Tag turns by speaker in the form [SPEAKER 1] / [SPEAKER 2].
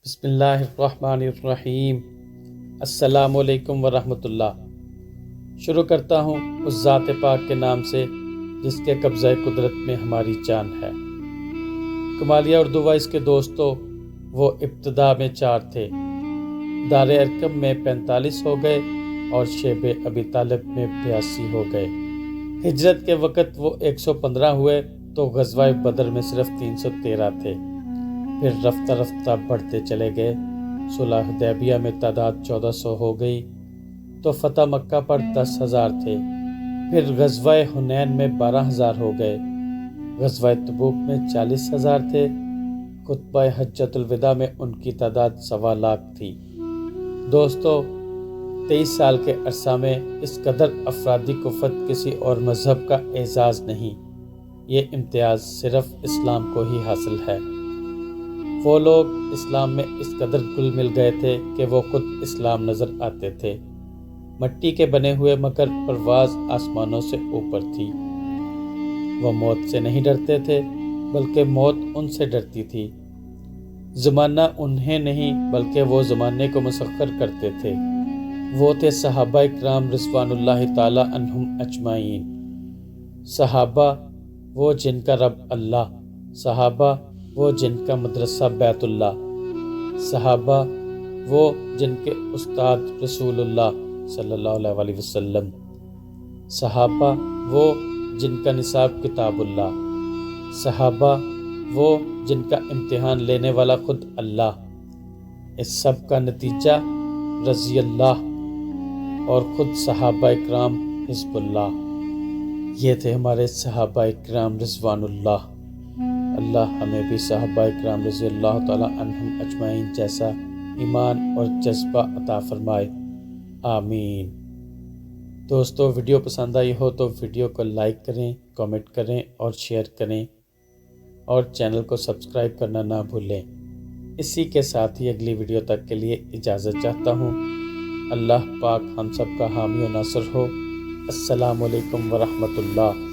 [SPEAKER 1] بسم اللہ الرحمن الرحیم۔ السلام علیکم ورحمۃ اللہ۔ شروع کرتا ہوں اس ذات پاک کے نام سے جس کے قبضہ قدرت میں ہماری جان ہے۔ کمالیہ اردو وائس کے دوستوں، وہ ابتدا میں 4 تھے، دار ارقم میں 45 ہو گئے اور شیب ابی طالب میں 82 ہو گئے۔ ہجرت کے وقت وہ 115 ہوئے تو غزوہ بدر میں صرف 313 تھے، پھر رفتہ رفتہ بڑھتے چلے گئے۔ صلح حدیبیہ میں تعداد 1400 ہو گئی تو فتح مکہ پر 10,000 تھے، پھر غزوہ حنین میں 12,000 ہو گئے، غزوہ تبوک میں 40,000 تھے، خطبہ حجۃ الوداع میں ان کی تعداد 1,25,000 تھی۔ دوستو، 23 سال کے عرصہ میں اس قدر افرادی قوت کسی اور مذہب کا اعزاز نہیں، یہ امتیاز صرف اسلام کو ہی حاصل ہے۔ وہ لوگ اسلام میں اس قدر گل مل گئے تھے کہ وہ خود اسلام نظر آتے تھے۔ مٹی کے بنے ہوئے مگر پرواز آسمانوں سے اوپر تھی۔ وہ موت سے نہیں ڈرتے تھے بلکہ موت ان سے ڈرتی تھی۔ زمانہ انہیں نہیں بلکہ وہ زمانے کو مسخر کرتے تھے۔ وہ تھے صحابہ اکرام رضوان اللہ تعالی عنہم اجمعین۔ صحابہ وہ جن کا رب اللہ، صحابہ وہ جن کا مدرسہ بیت اللہ، صحابہ وہ جن کے استاد رسول اللہ صلی اللہ علیہ وسلم، صحابہ وہ جن کا نصاب کتاب اللہ، صحابہ وہ جن کا امتحان لینے والا خود اللہ۔ اس سب کا نتیجہ رضی اللہ اور خود صحابہ اکرام حزب اللہ۔ یہ تھے ہمارے صحابہ اکرام رضوان اللہ۔ اللہ ہمیں بھی صحابہ اکرام رضی اللہ تعالی عنہم اجمعین جیسا ایمان اور جذبہ عطا فرمائے، آمین۔ دوستو، ویڈیو پسند آئی ہو تو ویڈیو کو لائک کریں، کامنٹ کریں اور شیئر کریں اور چینل کو سبسکرائب کرنا نہ بھولیں۔ اسی کے ساتھ ہی اگلی ویڈیو تک کے لیے اجازت چاہتا ہوں۔ اللہ پاک ہم سب کا حامی و ناصر ہو۔ السلام علیکم ورحمۃ اللہ۔